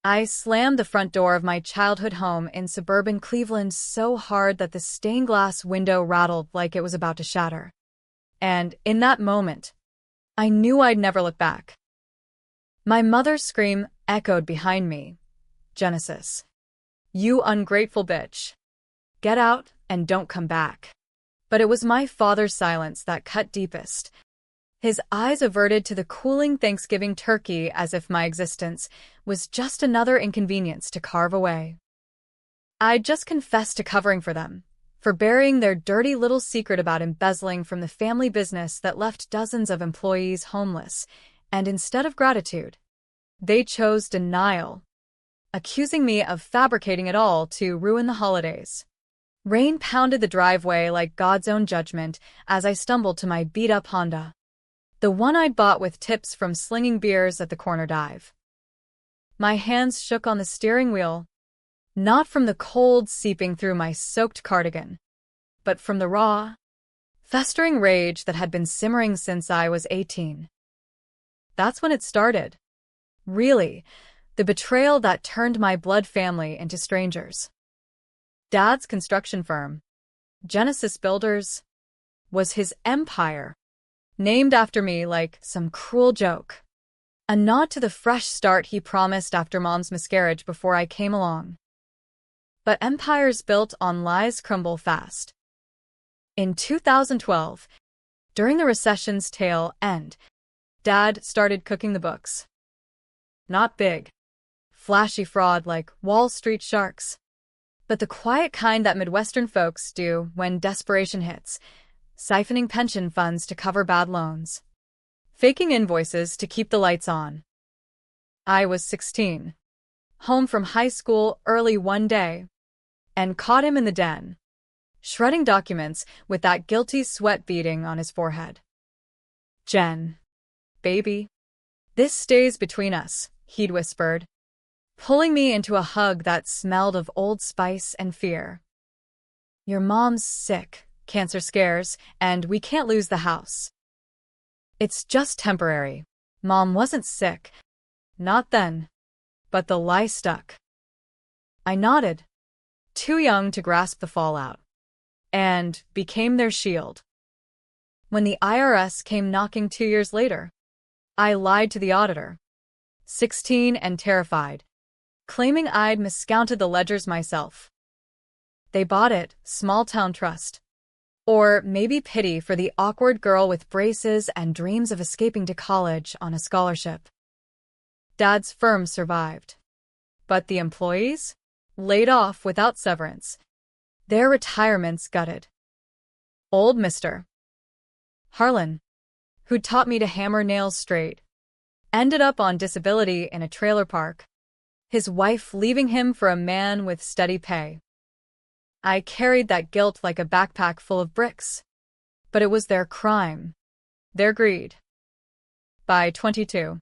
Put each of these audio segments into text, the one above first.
I slammed the front door of my childhood home in suburban Cleveland so hard that the stained glass window rattled like it was about to shatter. And in that moment, I knew I'd never look back. My mother's scream echoed behind me. Genesis. You ungrateful bitch. Get out and don't come back. But it was my father's silence that cut deepest. His eyes averted to the cooling Thanksgiving turkey as if my existence was just another inconvenience to carve away. I'd just confessed to covering for them, for burying their dirty little secret about embezzling from the family business that left dozens of employees homeless, and instead of gratitude, they chose denial, accusing me of fabricating it all to ruin the holidays. Rain pounded the driveway like God's own judgment as I stumbled to my beat-up Honda, the one I'd bought with tips from slinging beers at the corner dive. My hands shook on the steering wheel, not from the cold seeping through my soaked cardigan, but from the raw, festering rage that had been simmering since I was 18. That's when it started. Really, the betrayal that turned my blood family into strangers. Dad's construction firm, Genesis Builders, was his empire, named after me like some cruel joke. A nod to the fresh start he promised after Mom's miscarriage before I came along. But empires built on lies crumble fast. In 2012, during the recession's tail end, Dad started cooking the books. Not big, flashy fraud like Wall Street sharks, but the quiet kind that Midwestern folks do when desperation hits, siphoning pension funds to cover bad loans, faking invoices to keep the lights on. I was 16, home from high school early one day, and caught him in the den, shredding documents with that guilty sweat beading on his forehead. Jen, baby, this stays between us, he'd whispered, pulling me into a hug that smelled of Old Spice and fear. Your mom's sick, cancer scares, and we can't lose the house. It's just temporary. Mom wasn't sick. Not then. But the lie stuck. I nodded, too young to grasp the fallout, and became their shield. When the IRS came knocking 2 years later, I lied to the auditor, 16 and terrified, claiming I'd miscounted the ledgers myself. They bought it, small-town trust. Or maybe pity for the awkward girl with braces and dreams of escaping to college on a scholarship. Dad's firm survived. But the employees? Laid off without severance. Their retirements gutted. Old Mr. Harlan, who'd taught me to hammer nails straight, ended up on disability in a trailer park, his wife leaving him for a man with steady pay. I carried that guilt like a backpack full of bricks. But it was their crime, their greed. By 22,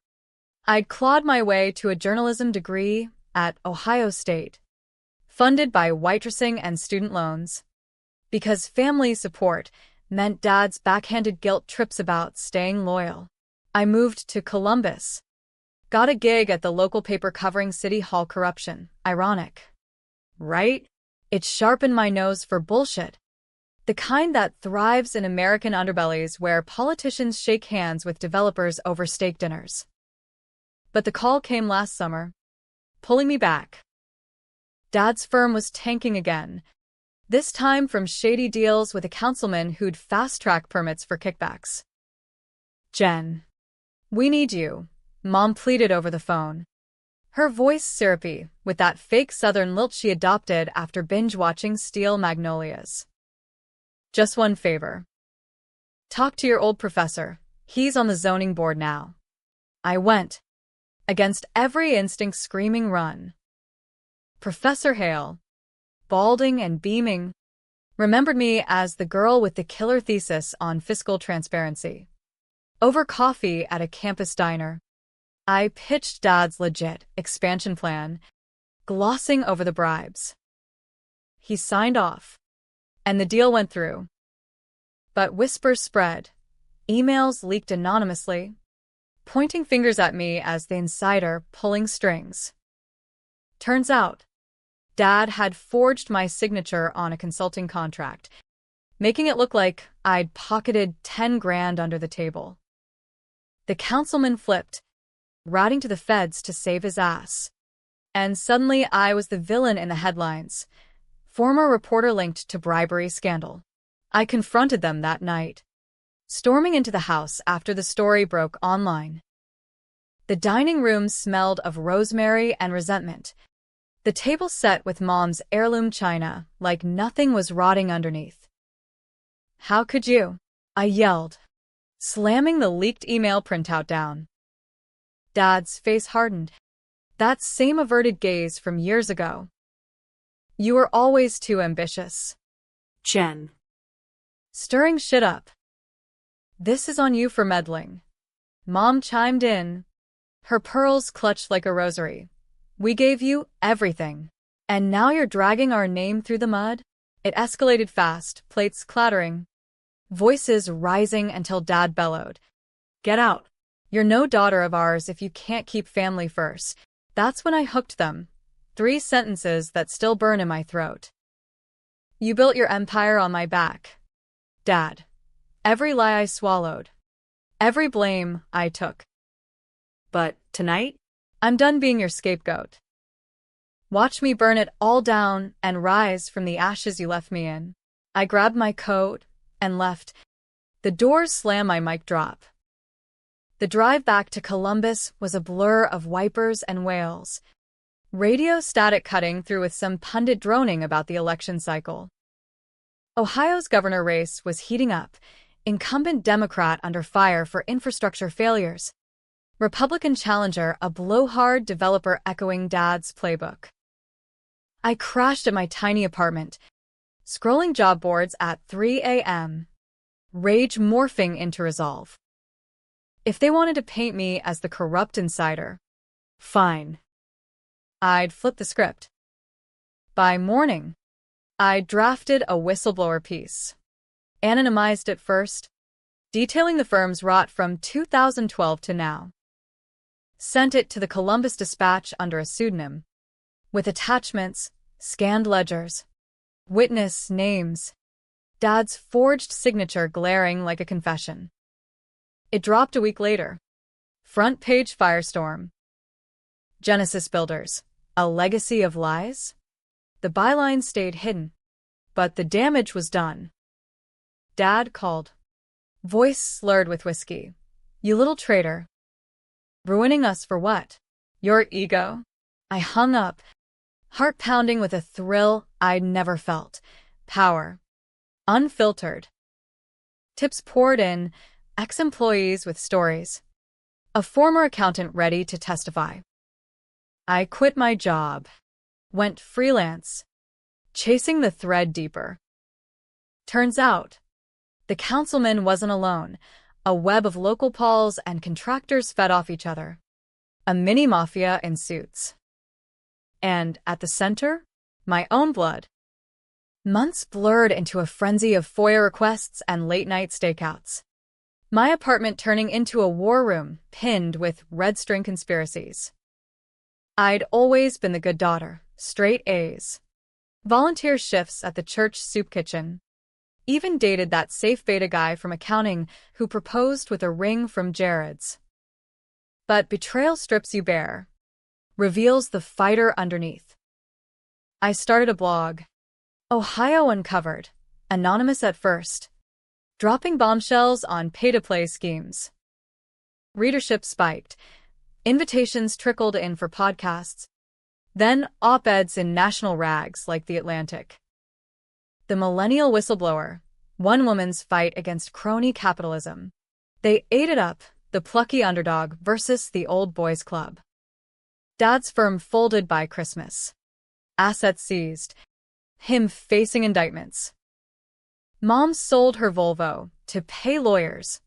I'd clawed my way to a journalism degree at Ohio State, funded by waitressing and student loans, because family support meant Dad's backhanded guilt trips about staying loyal. I moved to Columbus, got a gig at the local paper covering City Hall corruption. Ironic, right? It sharpened my nose for bullshit, the kind that thrives in American underbellies where politicians shake hands with developers over steak dinners. But the call came last summer, pulling me back. Dad's firm was tanking again, this time from shady deals with a councilman who'd fast-track permits for kickbacks. Jen, we need you, Mom pleaded over the phone. Her voice syrupy, with that fake Southern lilt she adopted after binge-watching Steel Magnolias. Just one favor. Talk to your old professor. He's on the zoning board now. I went, against every instinct screaming run. Professor Hale, balding and beaming, remembered me as the girl with the killer thesis on fiscal transparency. Over coffee at a campus diner, I pitched Dad's legit expansion plan, glossing over the bribes. He signed off, and the deal went through. But whispers spread, emails leaked anonymously, pointing fingers at me as the insider pulling strings. Turns out, Dad had forged my signature on a consulting contract, making it look like I'd pocketed 10 grand under the table. The councilman flipped, ratting to the feds to save his ass. And suddenly I was the villain in the headlines. Former reporter linked to bribery scandal. I confronted them that night, storming into the house after the story broke online. The dining room smelled of rosemary and resentment. The table set with Mom's heirloom china, like nothing was rotting underneath. "How could you?" I yelled, slamming the leaked email printout down. Dad's face hardened. That same averted gaze from years ago. "You were always too ambitious, Jen. stirring shit up." "This is on you for meddling," Mom chimed in, her pearls clutched like a rosary. "We gave you everything, and now you're dragging our name through the mud?" It escalated fast, plates clattering, voices rising until Dad bellowed, "Get out. You're no daughter of ours if you can't keep family first." That's when I hooked them. 3 sentences that still burn in my throat. "You built your empire on my back, Dad." Every lie I swallowed. Every blame I took. But tonight? I'm done being your scapegoat. Watch me burn it all down and rise from the ashes you left me in. I grabbed my coat and left. The doors slammed, my mic drop. The drive back to Columbus was a blur of wipers and wails. Radio static cutting through with some pundit droning about the election cycle. Ohio's governor race was heating up, incumbent Democrat under fire for infrastructure failures. Republican challenger a blowhard developer echoing Dad's playbook. I crashed at my tiny apartment, scrolling job boards at 3 a.m., rage morphing into resolve. If they wanted to paint me as the corrupt insider, fine. I'd flip the script. By morning, I drafted a whistleblower piece, anonymized at first, detailing the firm's rot from 2012 to now. Sent it to the Columbus Dispatch under a pseudonym, with attachments, scanned ledgers, witness names, Dad's forged signature glaring like a confession. It dropped a week later. Front page firestorm. Genesis Builders, a legacy of lies? The byline stayed hidden, but the damage was done. Dad called, voice slurred with whiskey. "You little traitor. Ruining us for what? Your ego?" I hung up, heart pounding with a thrill I'd never felt. Power. Unfiltered. Tips poured in, ex-employees with stories. A former accountant ready to testify. I quit my job. Went freelance. Chasing the thread deeper. Turns out, the councilman wasn't alone. A web of local pals and contractors fed off each other. A mini-mafia in suits. And at the center, my own blood. Months blurred into a frenzy of FOIA requests and late-night stakeouts. My apartment turning into a war room pinned with red string conspiracies. I'd always been the good daughter, straight A's. Volunteer shifts at the church soup kitchen. Even dated that safe beta guy from accounting who proposed with a ring from Jared's. But betrayal strips you bare. Reveals the fighter underneath. I started a blog. Ohio Uncovered, anonymous at first. Dropping bombshells on pay-to-play schemes. Readership spiked. Invitations trickled in for podcasts. Then op-eds in national rags like The Atlantic. The Millennial Whistleblower, one woman's fight against crony capitalism. They ate it up, the plucky underdog versus the old boys club. Dad's firm folded by Christmas. Assets seized. Him facing indictments. Mom sold her Volvo to pay lawyers.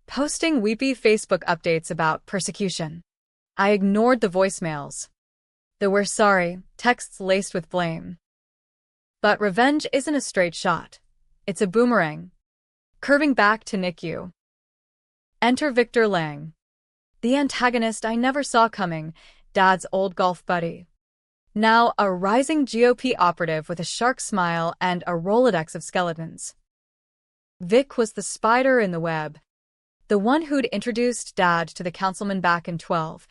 Posting weepy Facebook updates about persecution. I ignored the voicemails. The "we're sorry" texts laced with blame. But revenge isn't a straight shot. It's a boomerang. Curving back to NICU. Enter Victor Lang. The antagonist I never saw coming, Dad's old golf buddy. Now a rising GOP operative with a shark smile and a Rolodex of skeletons. Vic was the spider in the web, the one who'd introduced Dad to the councilman back in 12,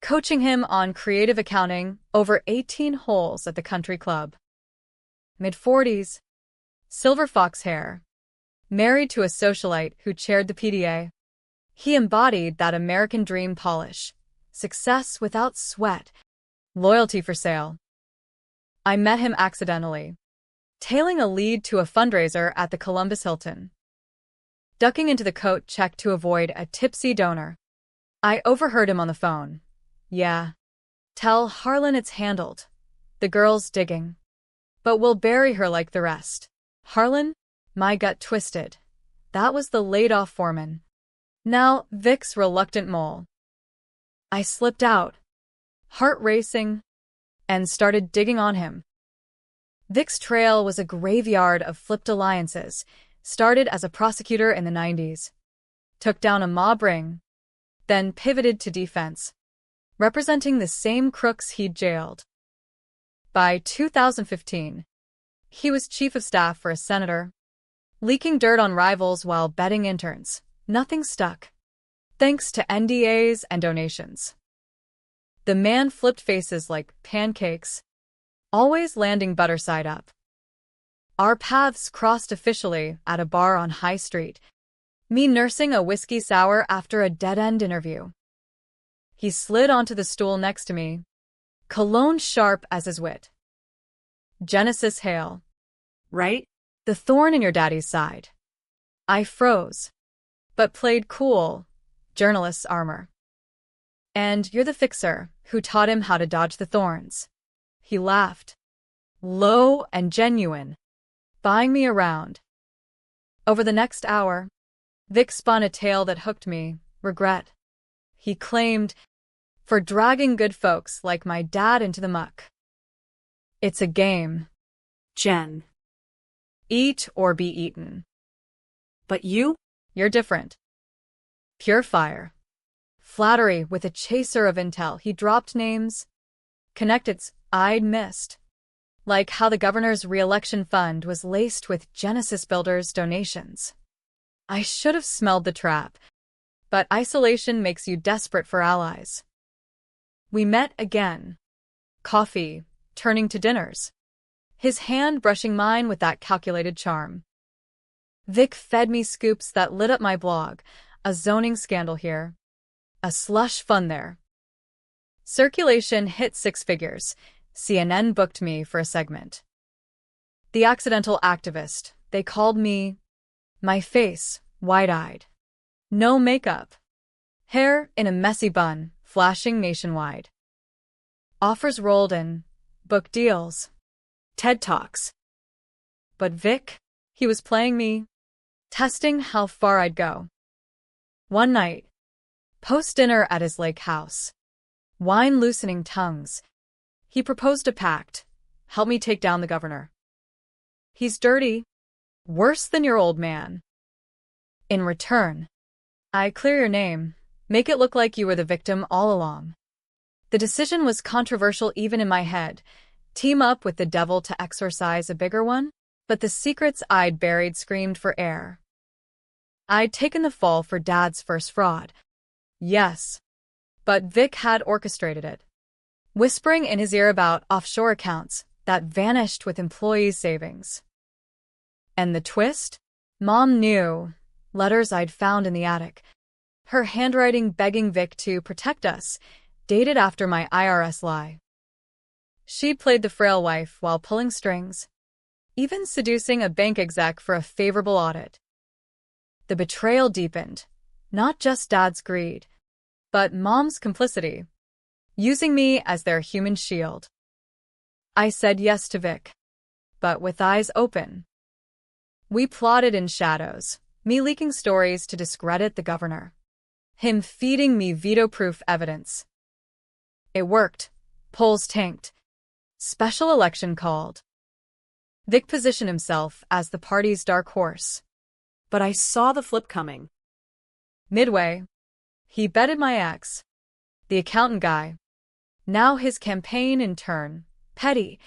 coaching him on creative accounting over 18 holes at the country club. Mid-40s, silver fox hair, married to a socialite who chaired the PDA. He embodied that American dream polish, success without sweat, loyalty for sale. I met him accidentally, tailing a lead to a fundraiser at the Columbus Hilton. Ducking into the coat check to avoid a tipsy donor, I overheard him on the phone. "Yeah. Tell Harlan it's handled. The girl's digging. But we'll bury her like the rest." Harlan? My gut twisted. That was the laid-off foreman. Now Vic's reluctant mole. I slipped out, heart racing, and started digging on him. Vic's trail was a graveyard of flipped alliances. Started as a prosecutor in the 90s, took down a mob ring, then pivoted to defense, representing the same crooks he'd jailed. By 2015, he was chief of staff for a senator, leaking dirt on rivals while betting interns. Nothing stuck, thanks to NDAs and donations. The man flipped faces like pancakes, always landing butter side up. Our paths crossed officially at a bar on High Street, me nursing a whiskey sour after a dead-end interview. He slid onto the stool next to me, cologne sharp as his wit. "Genesis Hale. Right? The thorn in your daddy's side." I froze, but played cool, journalist's armor. "And you're the fixer who taught him how to dodge the thorns." He laughed, low and genuine, buying me around. Over the next hour, Vic spun a tale that hooked me, regret. He claimed, for dragging good folks like my dad into the muck. It's a game. Jen. Eat or be eaten. But you? You're different. Pure fire. Flattery with a chaser of intel. He dropped names, connecteds I'd missed. Like how the governor's re-election fund was laced with Genesis Builders donations. I should have smelled the trap, but isolation makes you desperate for allies. We met again. Coffee, turning to dinners. His hand brushing mine with that calculated charm. Vic fed me scoops that lit up my blog, a zoning scandal here, a slush fund there. Circulation hit 6 figures. CNN booked me for a segment. The accidental activist, they called me. My face, wide-eyed. No makeup. Hair in a messy bun, flashing nationwide. Offers rolled in. Book deals. TED Talks. But Vic, he was playing me, testing how far I'd go. One night, post-dinner at his lake house, wine loosening tongues, he proposed a pact. Help me take down the governor. He's dirty. Worse than your old man. In return, I clear your name, make it look like you were the victim all along. The decision was controversial even in my head. Team up with the devil to exorcise a bigger one? But the secrets I'd buried screamed for air. I'd taken the fall for Dad's first fraud. Yes. But Vic had orchestrated it. Whispering in his ear about offshore accounts that vanished with employees' savings. And the twist? Mom knew. Letters I'd found in the attic. Her handwriting begging Vic to protect us, dated after my IRS lie. She played the frail wife while pulling strings, even seducing a bank exec for a favorable audit. The betrayal deepened, not just Dad's greed, but Mom's complicity, using me as their human shield. I said yes to Vic, but with eyes open. We plotted in shadows, me leaking stories to discredit the governor, him feeding me veto-proof evidence. It worked. Polls tanked. Special election called. Vic positioned himself as the party's dark horse. But I saw the flip coming. Midway, he betted my ex, the accountant guy. Now his campaign, in turn, Petty.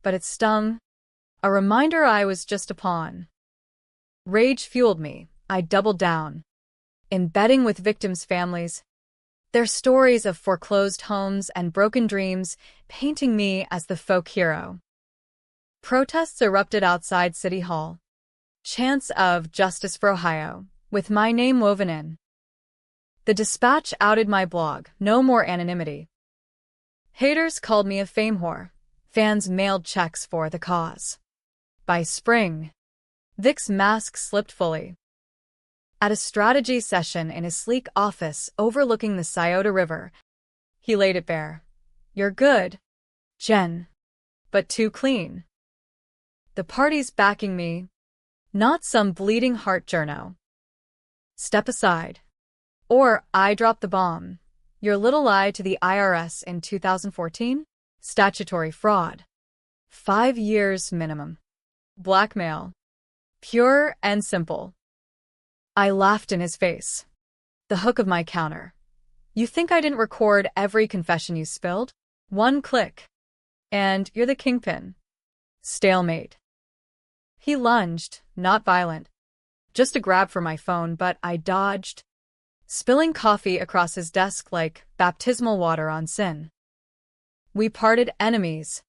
But it stung. A reminder I was just a pawn. Rage fueled me. I doubled down. Embedding with victims' families, their stories of foreclosed homes and broken dreams, painting me as the folk hero. Protests erupted outside City Hall. Chants of "Justice for Ohio," with my name woven in. The Dispatch outed my blog, no more anonymity. Haters called me a fame whore. Fans mailed checks for the cause. By spring, Vic's mask slipped fully. At a strategy session in his sleek office overlooking the Scioto River, he laid it bare. "You're good, Jen, but too clean. The party's backing me, not some bleeding heart journo. Step aside, or I drop the bomb. Your little lie to the IRS in 2014? Statutory fraud. 5 years minimum. Blackmail. Pure and simple." I laughed in his face. The hook of my counter. "You think I didn't record every confession you spilled? One click. And you're the kingpin." Stalemate. He lunged, not violent. Just a grab for my phone, but I dodged, spilling coffee across his desk like baptismal water on sin. We parted enemies,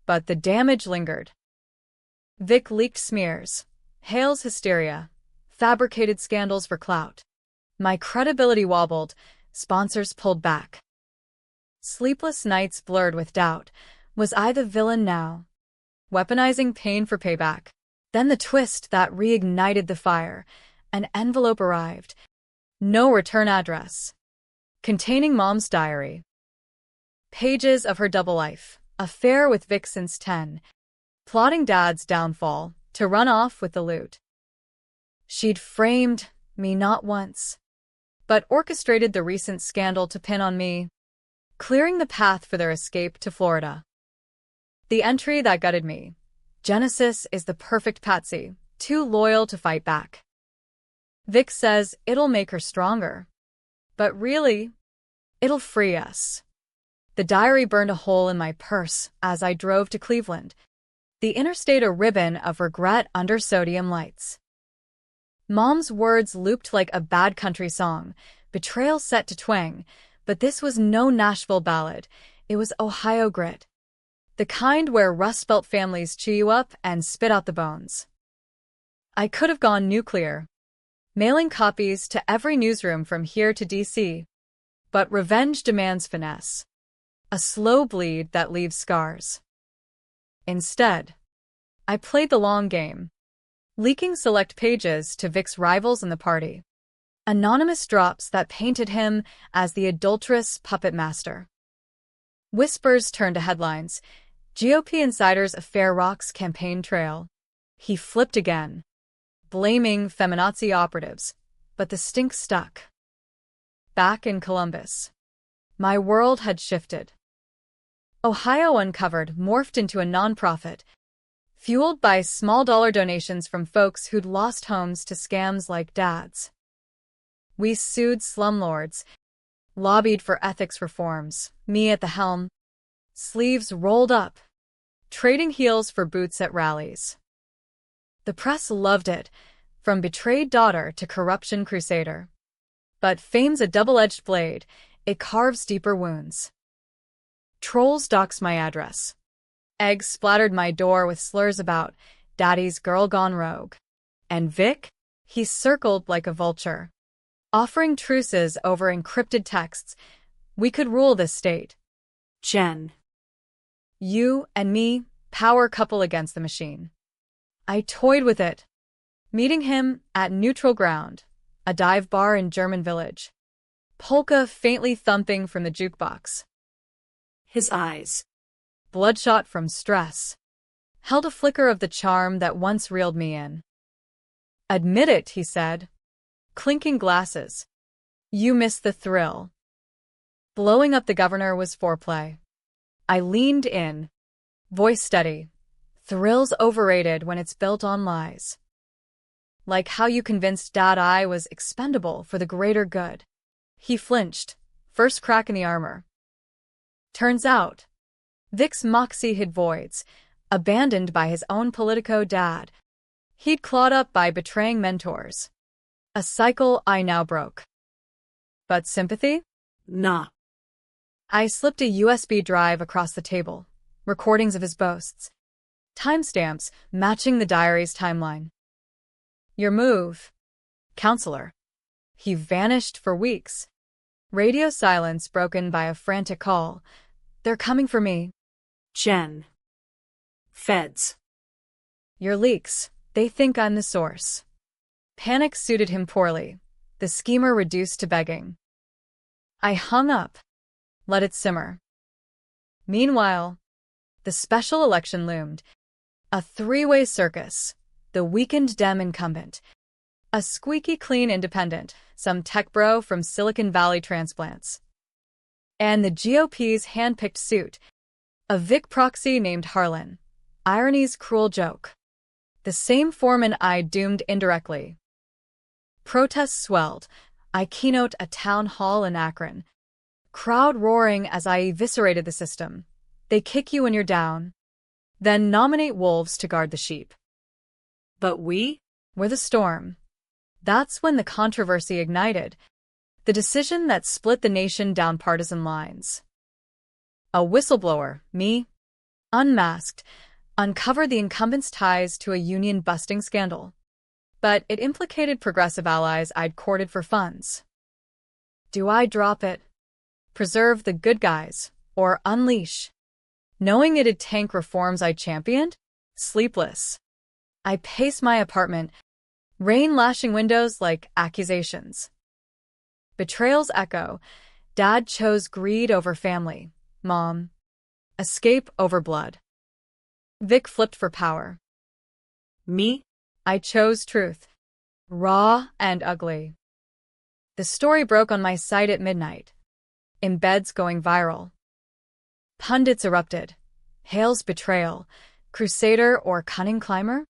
but the damage lingered. Vic leaked smears, Hale's hysteria, fabricated scandals for clout. My credibility wobbled, sponsors pulled back. Sleepless nights blurred with doubt. Was I the villain now? Weaponizing pain for payback. Then the twist that reignited the fire. An envelope arrived. No return address. Containing Mom's diary. Pages of her double life. Affair with Vic since 10. Plotting Dad's downfall to run off with the loot. She'd framed me not once, but orchestrated the recent scandal to pin on me, clearing the path for their escape to Florida. The entry that gutted me. Genesis is the perfect patsy, too loyal to fight back. Vic says it'll make her stronger. But really, it'll free us. The diary burned a hole in my purse as I drove to Cleveland. The interstate a ribbon of regret under sodium lights. Mom's words looped like a bad country song, betrayal set to twang, but this was no Nashville ballad. It was Ohio grit. The kind where Rust Belt families chew you up and spit out the bones. I could have gone nuclear, mailing copies to every newsroom from here to D.C., but revenge demands finesse. A slow bleed that leaves scars. Instead, I played the long game, leaking select pages to Vic's rivals in the party. Anonymous drops that painted him as the adulterous puppet master. Whispers turned to headlines. GOP insiders affair rocks campaign trail. He flipped again, blaming feminazi operatives, but the stink stuck. Back in Columbus, my world had shifted. Ohio Uncovered morphed into a nonprofit, fueled by small-dollar donations from folks who'd lost homes to scams like Dad's. We sued slumlords, lobbied for ethics reforms, me at the helm, sleeves rolled up, trading heels for boots at rallies. The press loved it, from betrayed daughter to corruption crusader. But fame's a double-edged blade, it carves deeper wounds. Trolls doxed my address. Eggs splattered my door with slurs about Daddy's girl gone rogue. And Vic? He circled like a vulture, offering truces over encrypted texts. We could rule this state. Jen. You and me, power couple against the machine. I toyed with it, meeting him at neutral ground, a dive bar in German Village. Polka faintly thumping from the jukebox. His eyes, bloodshot from stress, held a flicker of the charm that once reeled me in. Admit it, he said, clinking glasses. You missed the thrill. Blowing up the governor was foreplay. I leaned in, voice steady. Thrill's overrated when it's built on lies. Like how you convinced Dad I was expendable for the greater good. He flinched, first crack in the armor. Turns out, Vic's moxie hid voids, abandoned by his own politico dad. He'd clawed up by betraying mentors. A cycle I now broke. But sympathy? Nah. I slipped a USB drive across the table, recordings of his boasts. Timestamps matching the diary's timeline. Your move, counselor. He vanished for weeks. Radio silence broken by a frantic call. They're coming for me. Jen. Feds. Your leaks. They think I'm the source. Panic suited him poorly, the schemer reduced to begging. I hung up. Let it simmer. Meanwhile, the special election loomed. A three-way circus. The weakened Dem incumbent. A squeaky clean independent, some tech bro from Silicon Valley transplants. And the GOP's hand-picked suit. A Vic proxy named Harlan. Irony's cruel joke. The same foreman I doomed indirectly. Protests swelled. I keynote a town hall in Akron. Crowd roaring as I eviscerated the system. They kick you when you're down. Then nominate wolves to guard the sheep. But we? We're the storm. That's when the controversy ignited. The decision that split the nation down partisan lines. A whistleblower, me, unmasked, uncovered the incumbent's ties to a union-busting scandal. But it implicated progressive allies I'd courted for funds. Do I drop it? Preserve the good guys, or unleash? Knowing it'd tank reforms I championed? Sleepless. I pace my apartment, rain lashing windows like accusations. Betrayal's echo. Dad chose greed over family. Mom. Escape over blood. Vic flipped for power. Me? I chose truth. Raw and ugly. The story broke on my site at midnight. Embeds going viral. Pundits erupted. Hale's betrayal. Crusader or cunning climber?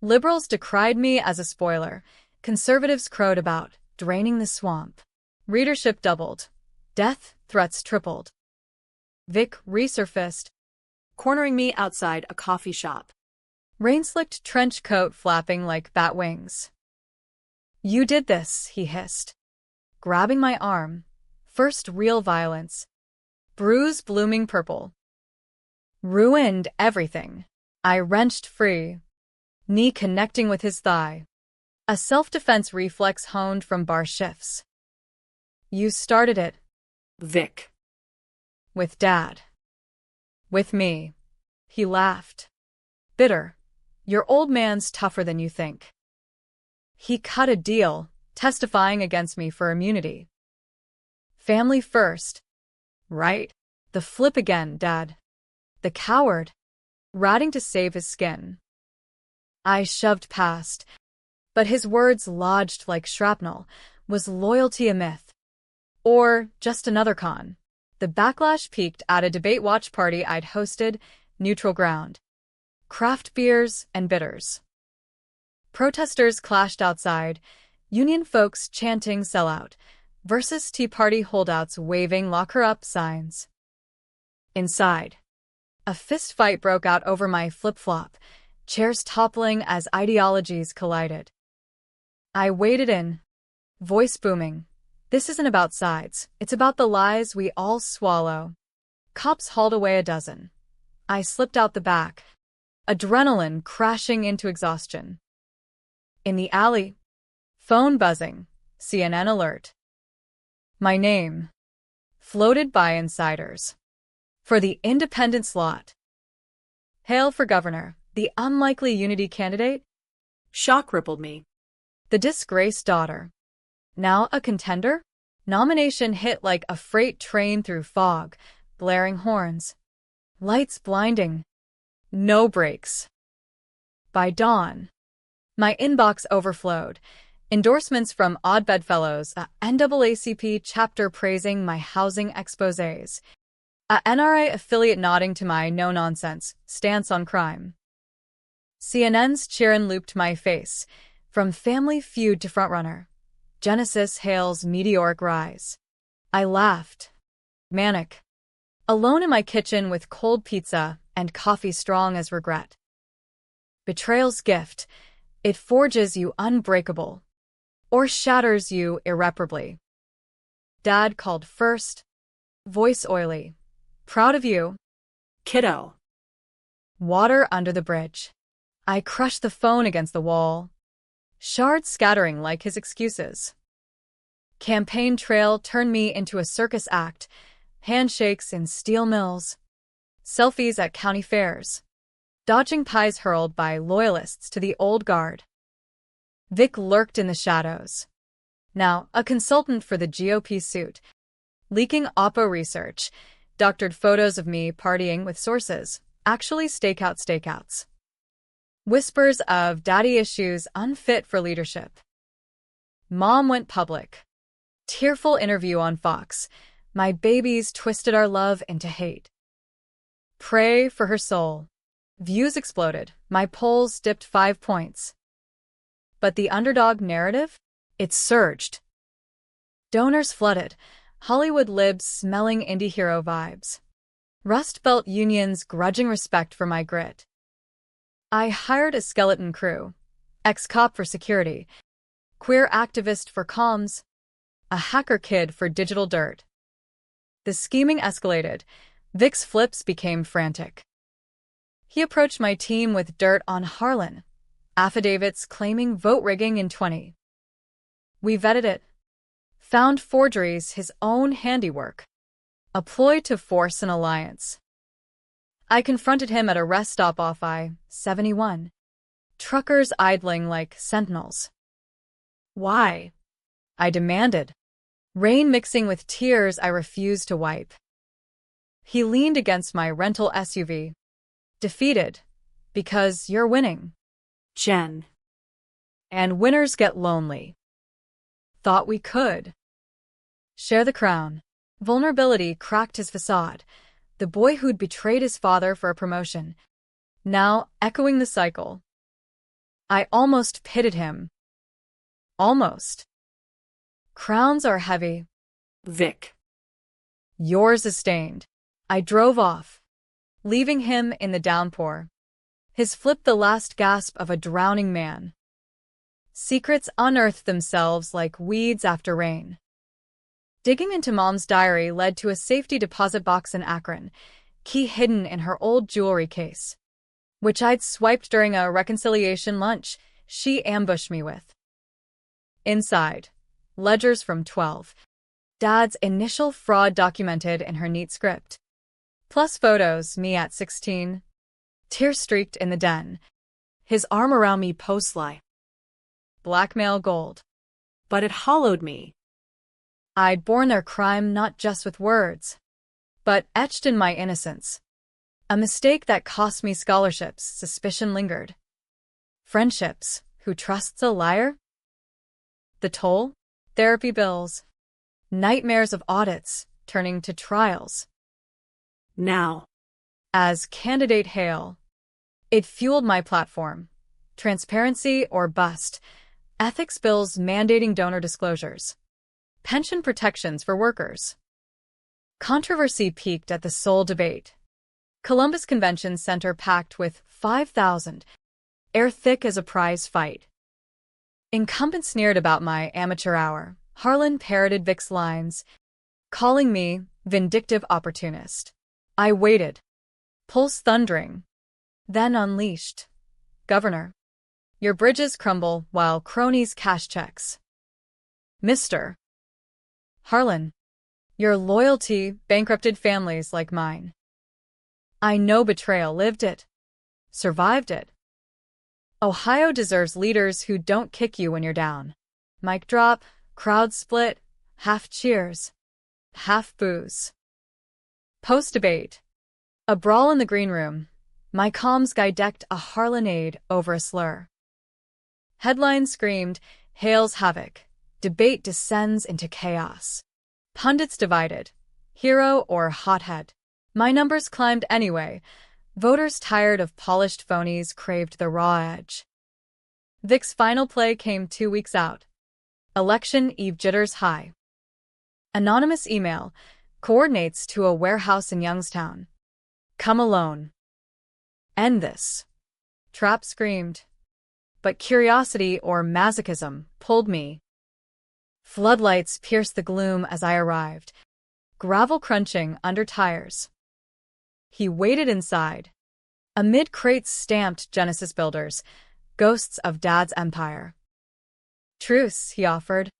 Liberals decried me as a spoiler. Conservatives crowed about draining the swamp. Readership doubled. Death threats tripled. Vic resurfaced, Cornering me outside a coffee shop. rain-slicked trench coat flapping like bat wings. You did this, he hissed, grabbing my arm. First real violence. Bruise blooming purple. Ruined everything. I wrenched free, knee connecting with his thigh. A self-defense reflex honed from bar shifts. You started it. Vic. With Dad. With me. He laughed. Bitter. Your old man's tougher than you think. He cut a deal, testifying against me for immunity. Family first. Right. The flip again, Dad. The coward. Ratting to save his skin. I shoved past. But his words lodged like shrapnel. Was loyalty a myth? Or just another con? The backlash peaked at a debate watch party I'd hosted, neutral ground. Craft beers and bitters. Protesters clashed outside, union folks chanting sellout, versus Tea Party holdouts waving lock her up signs. Inside, a fist fight broke out over my flip-flop, chairs toppling as ideologies collided. I waded in, voice booming. This isn't about sides, it's about the lies we all swallow. Cops hauled away a dozen. I slipped out the back, adrenaline crashing into exhaustion. In the alley, phone buzzing, CNN alert. My name floated by insiders. For the independent slot. Hale for governor, the unlikely unity candidate. Shock rippled me. The disgraced daughter. Now a contender? Nomination hit like a freight train through fog, blaring horns. Lights blinding. No brakes. By dawn, my inbox overflowed. Endorsements from Odd Bedfellows, a NAACP chapter praising my housing exposés, a NRA affiliate nodding to my no-nonsense stance on crime. CNN's cheerin' looped my face, from Family Feud to Frontrunner. Genesis Hale's meteoric rise. I laughed. Manic. Alone in my kitchen with cold pizza and coffee strong as regret. Betrayal's gift. It forges you unbreakable, or shatters you irreparably. Dad called first, voice oily. Proud of you. Kiddo. Water under the bridge. I crushed the phone against the wall, shards scattering like his excuses. Campaign trail turned me into a circus act, handshakes in steel mills, selfies at county fairs, dodging pies hurled by loyalists to the old guard. Vic lurked in the shadows. Now a consultant for the GOP suit, leaking Oppo research, doctored photos of me partying with sources, actually stakeouts. Whispers of daddy issues unfit for leadership. Mom went public. Tearful interview on Fox. My babies twisted our love into hate. Pray for her soul. Views exploded. My polls dipped 5 points. But the underdog narrative? It surged. Donors flooded. Hollywood libs smelling indie hero vibes. Rust Belt unions grudging respect for my grit. I hired a skeleton crew. Ex-cop for security. Queer activist for comms. A hacker kid for digital dirt. The scheming escalated. Vic's flips became frantic. He approached my team with dirt on Harlan. Affidavits claiming vote rigging in 20. We vetted it. Found forgeries his own handiwork. A ploy to force an alliance. I confronted him at a rest stop off I-71. Truckers idling like sentinels. Why? I demanded. Rain mixing with tears I refused to wipe. He leaned against my rental SUV. Defeated. Because you're winning. Jen. And winners get lonely. Thought we could share the crown. Vulnerability cracked his facade. The boy who'd betrayed his father for a promotion. Now echoing the cycle. I almost pitted him. Almost. Crowns are heavy. Vic. Yours is stained. I drove off, leaving him in the downpour. His flip the last gasp of a drowning man. Secrets unearthed themselves like weeds after rain. Digging into Mom's diary led to a safety deposit box in Akron, key hidden in her old jewelry case, which I'd swiped during a reconciliation lunch she ambushed me with. Inside, ledgers from 12. Dad's initial fraud documented in her neat script. Plus photos, me at 16. Tear-streaked in the den. His arm around me post-lie. Blackmail gold. But it hollowed me. I'd borne their crime not just with words, but etched in my innocence. A mistake that cost me scholarships, suspicion lingered. Friendships, who trusts a liar? The toll? Therapy bills. Nightmares of audits, turning to trials. Now. As candidate Hale, it fueled my platform. Transparency or bust. Ethics bills mandating donor disclosures. Pension protections for workers. Controversy peaked at the Seoul debate. Columbus Convention Center packed with 5,000. Air thick as a prize fight. Incumbents sneered about my amateur hour. Harlan parroted Vic's lines, calling me vindictive opportunist. I waited, pulse thundering, then unleashed. Governor, your bridges crumble while cronies cash checks. Mr. Harlan, your loyalty bankrupted families like mine. I know betrayal, lived it, survived it. Ohio deserves leaders who don't kick you when you're down. Mic drop, crowd split, half cheers, half boos. Post-debate. A brawl in the green room. My comms guy decked a Harlanade over a slur. Headline screamed, Hails havoc. Debate descends into chaos. Pundits divided. Hero or hothead. My numbers climbed anyway. Voters tired of polished phonies craved the raw edge. Vic's final play came 2 weeks out. Election eve jitters high. Anonymous email. Coordinates to a warehouse in Youngstown. Come alone. End this. Trap screamed. But curiosity or masochism pulled me. Floodlights pierced the gloom as I arrived, gravel crunching under tires. He waited inside. Amid crates stamped Genesis Builders, ghosts of Dad's empire. Truce, he offered,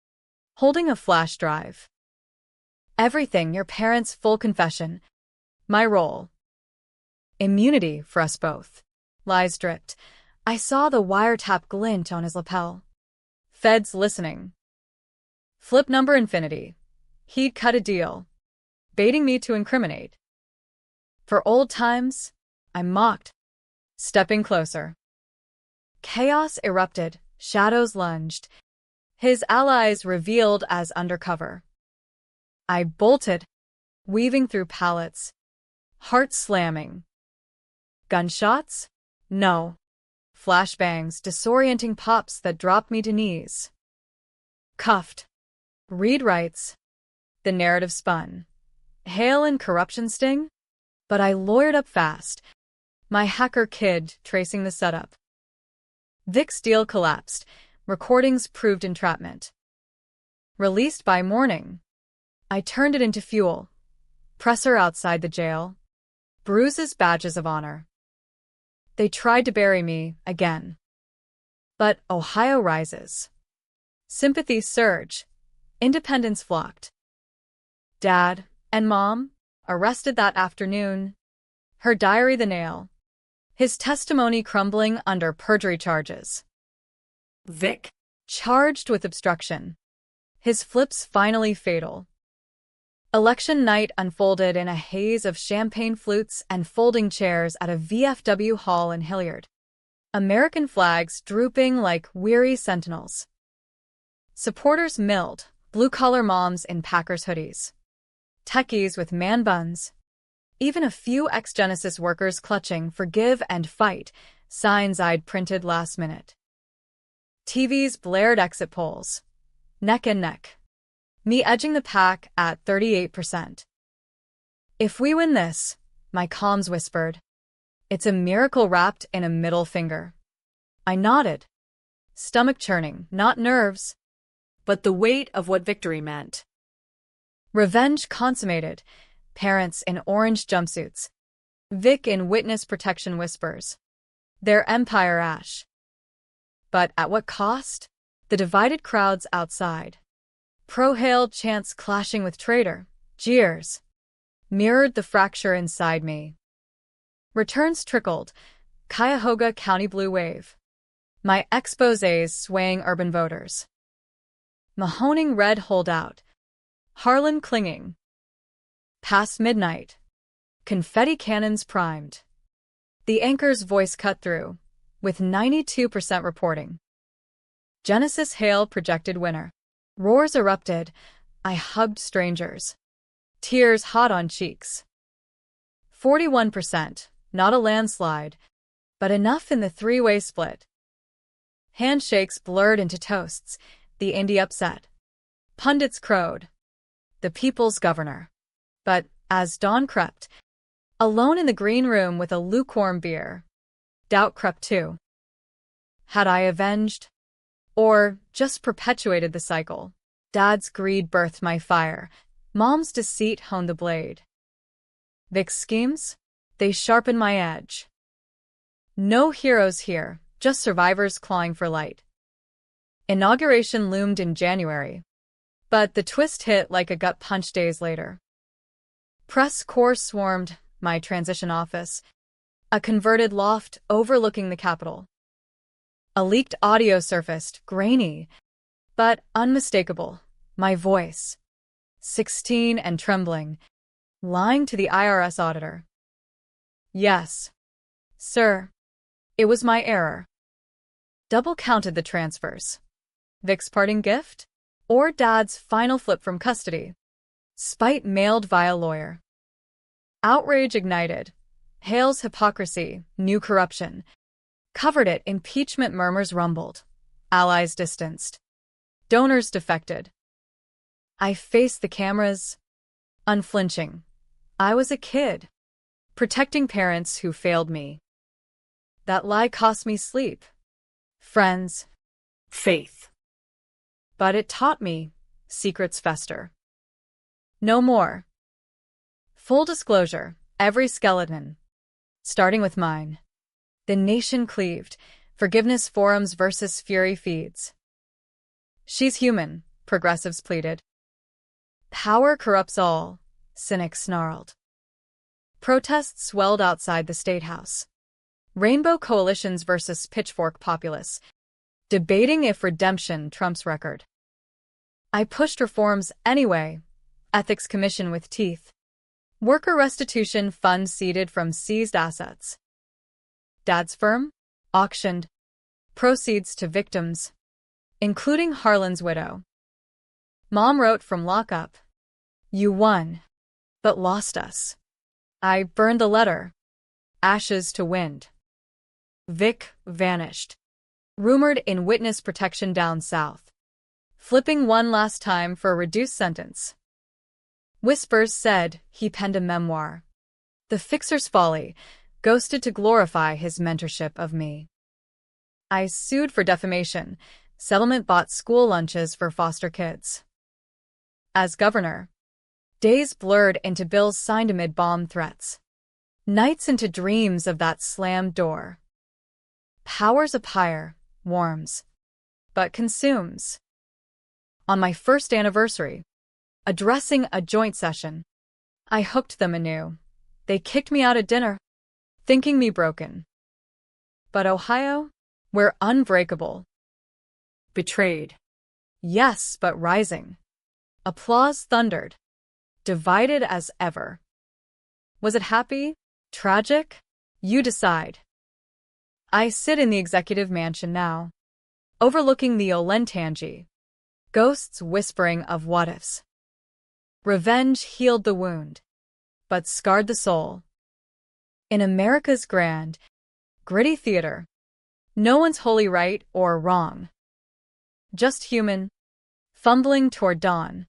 holding a flash drive. Everything, your parents' full confession. My role. Immunity for us both. Lies dripped. I saw the wiretap glint on his lapel. Feds listening. Flip number infinity. He'd cut a deal, baiting me to incriminate. For old times, I mocked, stepping closer. Chaos erupted, shadows lunged, his allies revealed as undercover. I bolted, weaving through pallets, heart slamming. Gunshots? No. Flashbangs, disorienting pops that dropped me to knees. Cuffed. Read writes. The narrative spun. Hail and corruption sting? But I lawyered up fast. My hacker kid tracing the setup. Vic's deal collapsed. Recordings proved entrapment. Released by morning. I turned it into fuel. Presser outside the jail. Bruises, badges of honor. They tried to bury me again. But Ohio rises. Sympathies surge. Independents flocked. Dad and Mom, arrested that afternoon. Her diary the nail. His testimony crumbling under perjury charges. Vic. Charged with obstruction. His flips finally fatal. Election night unfolded in a haze of champagne flutes and folding chairs at a VFW hall in Hilliard. American flags drooping like weary sentinels. Supporters milled, blue-collar moms in Packers hoodies. Techies with man buns. Even a few ex-Genesis workers clutching "Forgive and Fight" signs I'd printed last minute. TVs blared exit polls. Neck and neck. Me edging the pack at 38%. If we win this, my comms whispered, it's a miracle wrapped in a middle finger. I nodded. Stomach churning, not nerves, But the weight of what victory meant. Revenge consummated. Parents in orange jumpsuits. Vic in witness protection whispers. Their empire ash. But at what cost? The divided crowds outside. Pro-Hail chants clashing with traitor. Jeers. Mirrored the fracture inside me. Returns trickled. Cuyahoga County Blue Wave. My exposés swaying urban voters. Mahoning red holdout. Harlan clinging. Past midnight. Confetti cannons primed. The anchor's voice cut through, with 92% reporting. Genesis Hail projected winner. Roars erupted. I hugged strangers. Tears hot on cheeks. 41%, not a landslide, but enough in the three-way split. Handshakes blurred into toasts. The Indy upset. Pundits crowed. The people's governor. But as dawn crept, alone in the green room with a lukewarm beer, doubt crept too. Had I avenged? Or just perpetuated the cycle? Dad's greed birthed my fire. Mom's deceit honed the blade. Vic's schemes? They sharpened my edge. No heroes here, just survivors clawing for light. Inauguration loomed in January, but the twist hit like a gut punch days later. Press corps swarmed my transition office, a converted loft overlooking the Capitol. A leaked audio surfaced, grainy, but unmistakable. My voice, 16 and trembling, lying to the IRS auditor. Yes, sir, it was my error. Double counted the transfers. Vic's parting gift? Or Dad's final flip from custody? Spite mailed via lawyer. Outrage ignited. Hale's hypocrisy, new corruption. Covered it, impeachment murmurs rumbled. Allies distanced. Donors defected. I faced the cameras, Unflinching. I was a kid, protecting parents who failed me. That lie cost me sleep, friends, Faith. but it taught me secrets fester. No more. Full disclosure, every skeleton, starting with mine. The nation cleaved, forgiveness forums versus fury feeds. She's human, progressives pleaded. Power corrupts all, cynics snarled. Protests swelled outside the State House. Rainbow coalitions versus pitchfork populace, debating if redemption trumps record. I pushed reforms anyway. Ethics Commission with teeth. Worker restitution fund seeded from seized assets. Dad's firm? Auctioned. Proceeds to victims, including Harlan's widow. Mom wrote from lockup. You won, but lost us. I burned the letter. Ashes to wind. Vic vanished. Rumored in witness protection down south. Flipping one last time for a reduced sentence. Whispers said he penned a memoir. The fixer's folly, ghosted to glorify his mentorship of me. I sued for defamation. Settlement bought school lunches for foster kids. As governor, days blurred into bills signed amid bomb threats. Nights into dreams of that slammed door. Power's a pyre, warms, but consumes. On my first anniversary, addressing a joint session, I hooked them anew. They kicked me out at dinner, thinking me broken. But Ohio, we're unbreakable. Betrayed. Yes, but rising. Applause thundered. Divided as ever. Was it happy? Tragic? You decide. I sit in the executive mansion now, overlooking the Olentangy. Ghosts whispering of what-ifs. Revenge healed the wound, but scarred the soul. In America's grand, gritty theater, no one's wholly right or wrong. Just human, fumbling toward dawn.